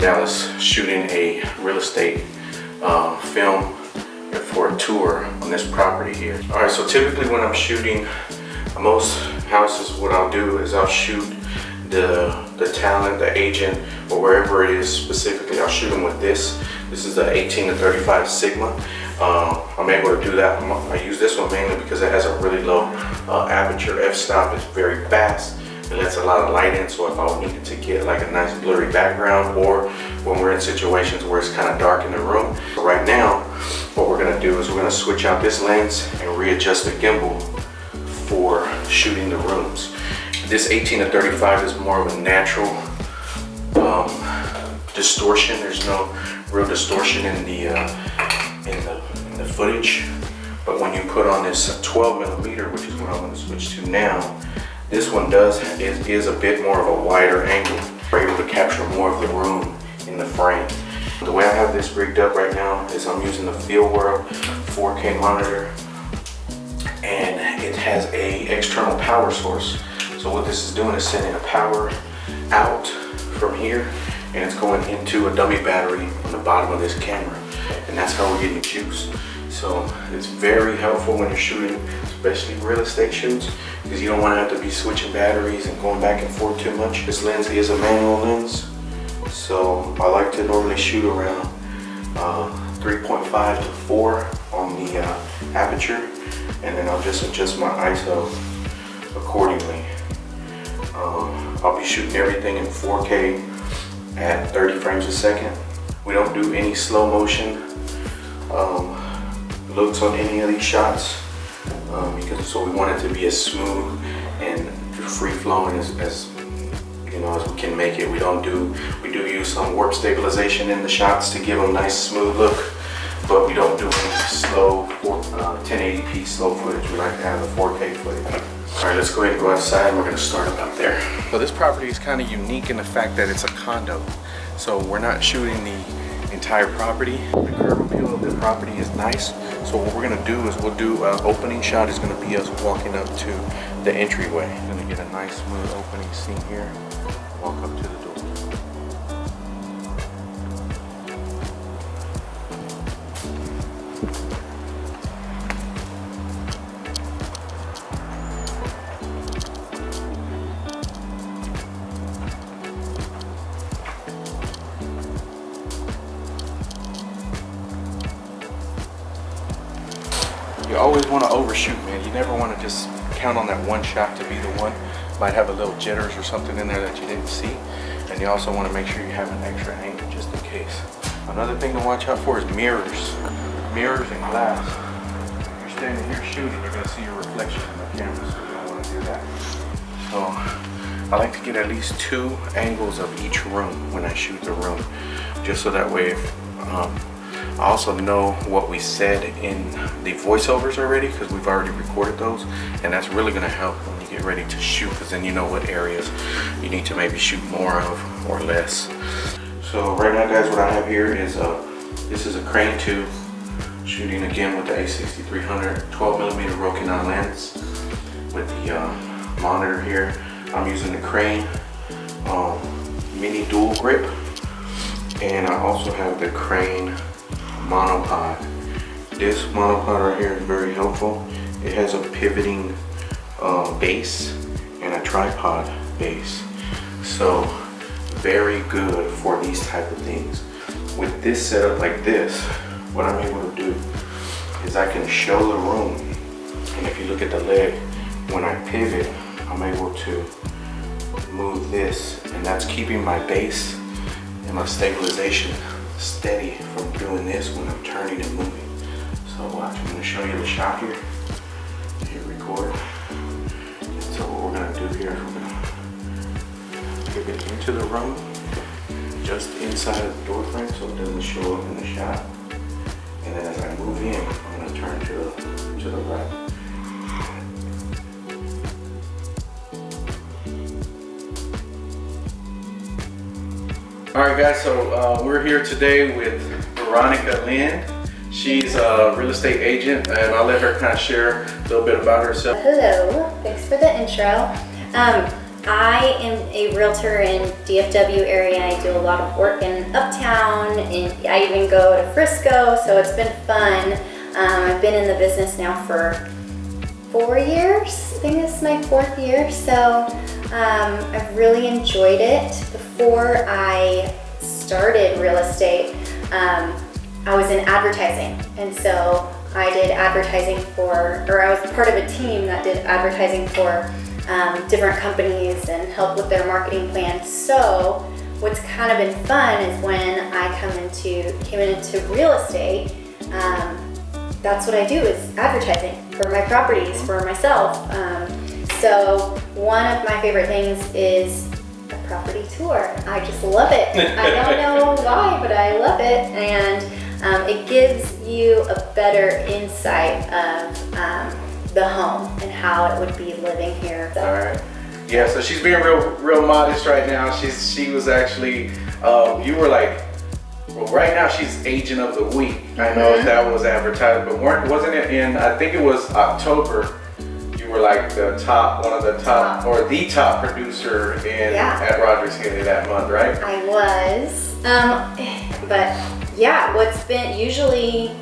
Dallas shooting a real estate film for a tour on this property here. All right, so typically when I'm shooting most houses, what I'll do is I'll shoot the talent, the agent, or wherever it is specifically. I'll shoot them with this. This is the 18 to 35 Sigma. I'm able to do that. I use this one mainly because it has a really low aperture. F-stop is very fast. It lets a lot of light in, so if I needed to get like a nice blurry background, or when we're in situations where it's kind of dark in the room. So right now, what we're gonna do is we're gonna switch out this lens and readjust the gimbal for shooting the rooms. This 18 to 35 is more of a natural distortion. There's no real distortion in the footage. But when you put on this 12 millimeter, which is what I'm going to switch to now, this one is a bit more of a wider angle. We're able to capture more of the room in the frame. The way I have this rigged up right now is I'm using the FieldWorld 4K monitor, and it has a external power source. So what this is doing is sending a power out from here, and it's going into a dummy battery on the bottom of this camera, and that's how we're getting juice. So it's very helpful when you're shooting, especially real estate shoots, because you don't want to have to be switching batteries and going back and forth too much. This lens is a manual lens, so I like to normally shoot around 3.5 to 4 on the aperture, and then I'll just adjust my ISO accordingly. I'll be shooting everything in 4K at 30 frames a second. We don't do any slow motion looks on any of these shots, because so we want it to be as smooth and free flowing as you know, as we can make it. We do use some warp stabilization in the shots to give them a nice smooth look, but we don't do any slow 1080p slow footage. We like to have the 4K footage. All right, let's go ahead and go outside, and we're gonna start about there. So this property is kind of unique in the fact that it's a condo. So we're not shooting the entire property. The curb appeal of the property is nice. So what we're gonna do is we'll do an opening shot is gonna be us walking up to the entryway. We're gonna get a nice smooth opening scene here. Walk up to the door. You always want to overshoot, man. You never want to just count on that one shot to be the one. Might have a little jitters or something in there that you didn't see. And you also want to make sure you have an extra angle just in case. Another thing to watch out for is mirrors. Mirrors and glass. If you're standing here shooting, you're going to see your reflection in the camera, so you don't want to do that. So I like to get at least 2 angles of each room when I shoot the room, just so that way if I also know what we said in the voiceovers already, because we've already recorded those, and that's really going to help when you get ready to shoot, because then you know what areas you need to maybe shoot more of or less. So right now, guys, what I have here is this is a Crane 2, shooting again with the A6300 12mm Rokinon lens with the monitor here. I'm using the Crane mini dual grip, and I also have the Crane monopod. This monopod right here is very helpful. It has a pivoting base and a tripod base, so very good for these type of things. With this setup like this, what I'm able to do is I can show the room, and if you look at the leg, when I pivot, I'm able to move this, and that's keeping my base and my stabilization steady from doing this when I'm turning and moving. So watch, I'm going to show you the shot here. Hit record. And so what we're going to do here is we're going to pivot into the room, just inside of the door frame so it doesn't show up in the shot. And then as I move in, I'm going to turn to the right. Alright guys, so we're here today with Veronica Lynn. She's a real estate agent, and I'll let her kind of share a little bit about herself. Hello, thanks for the intro. I am a realtor in DFW area. I do a lot of work in Uptown, and I even go to Frisco, so it's been fun. I've been in the business now for 4 years. I think this is my 4th year, so I've really enjoyed it. Before I started real estate, I was in advertising, and so I did advertising I was part of a team that did advertising for different companies and help with their marketing plans. So what's kind of been fun is when I came into real estate, that's what I do, is advertising for my properties, for myself. So one of my favorite things is a property tour. I just love it. I don't know why, but I love it. And it gives you a better insight of the home and how it would be living here. So. All right. Yeah, so she's being real modest right now. She was actually, you were like, well, right now she's agent of the week. I know that was advertised, but wasn't it in, I think it was October, you were like one of the top, or the top producer at Rogers Haley that month, right? I was, but yeah, what's been usually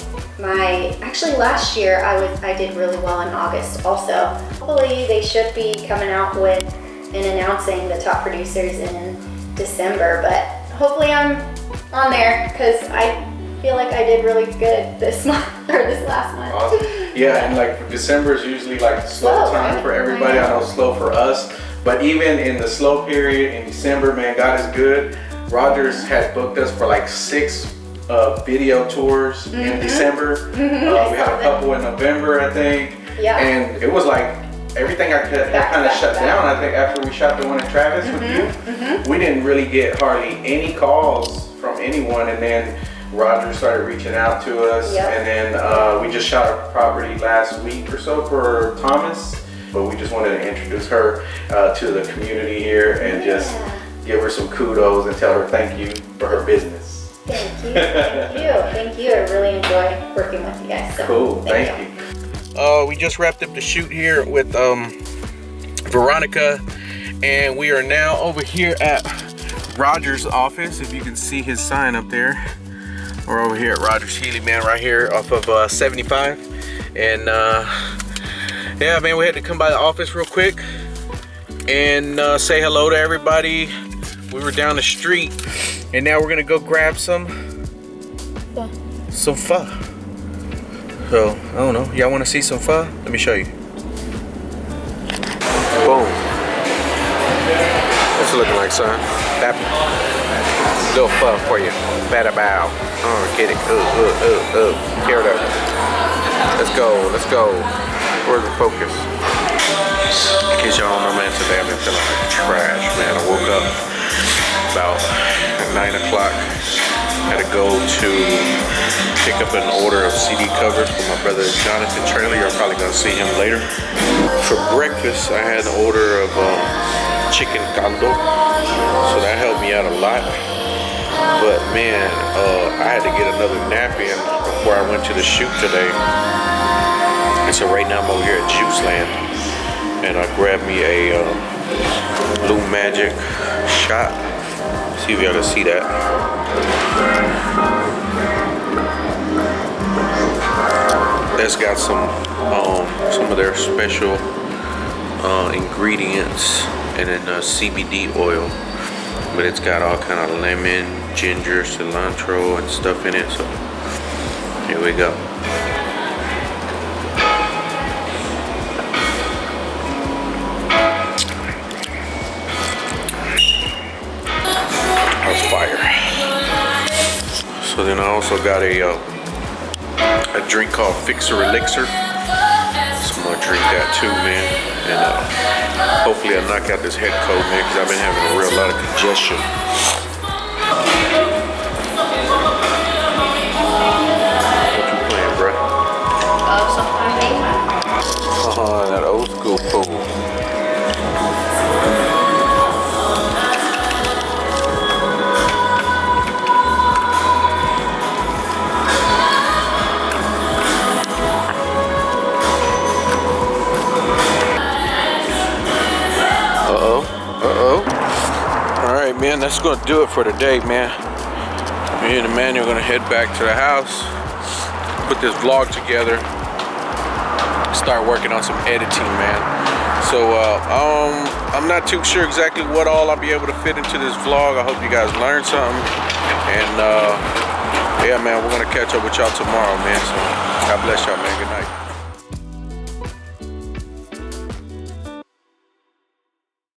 actually last year I did really well in August also. Hopefully they should be coming out with and announcing the top producers in December, but hopefully I'm on there because I feel like I did really good this month or this last month. Awesome. Yeah, and like December is usually like the slow time for everybody. I know it's slow for us, but even in the slow period in December, man, God is good. Rogers had booked us for like 6 video tours in December. We had a couple in November, I think. Yeah. And it was like everything had kind of shut down. I think after we shot the one in Travis with you, we didn't really get hardly any calls from anyone. And then Roger started reaching out to us. And then we just shot a property last week or so for Thomas. But we just wanted to introduce her to the community here and just give her some kudos and tell her thank you for her business. Thank you, thank you. I really enjoy working with you guys. So cool, thank you. We just wrapped up the shoot here with Veronica, and we are now over here at Roger's office. If you can see his sign up there, we're over here at Rogers Haley, man, right here off of 75. And yeah, man, we had to come by the office real quick and say hello to everybody. We were down the street, and now we're gonna go grab some pho. So I don't know, y'all want to see some pho? Let me show you. Boom. What's it looking like, son? That little pho for you. Bada bow. Get it. Tear it up. Let's go. Where's the focus? In case y'all don't know, man, today I've been feeling like trash, man. I woke up about 9 o'clock. Had to go to pick up an order of CD covers for my brother Jonathan Traylor. You're probably gonna see him later. For breakfast, I had an order of chicken caldo, so that helped me out a lot. But man, I had to get another nap in before I went to the shoot today. And so right now I'm over here at Juice Land, and I grabbed me a Blue Magic shot. See if y'all can see that. That's got some of their special ingredients, and then CBD oil. But it's got all kind of lemon, ginger, cilantro, and stuff in it. So here we go. Fire. So then I also got a drink called Fixer Elixir. So I'm gonna drink that too, man. And hopefully I knock out this head cold, man, because I've been having a real lot of congestion. What you playing, bruh? Oh, that old school fool. man, that's gonna do it for today, man. Me and Emmanuel are gonna head back to the house, put this vlog together, start working on some editing, man. So I'm not too sure exactly what all I'll be able to fit into this vlog. I hope you guys learned something. And yeah, man, we're gonna catch up with y'all tomorrow, man. So God bless y'all, man. Good night.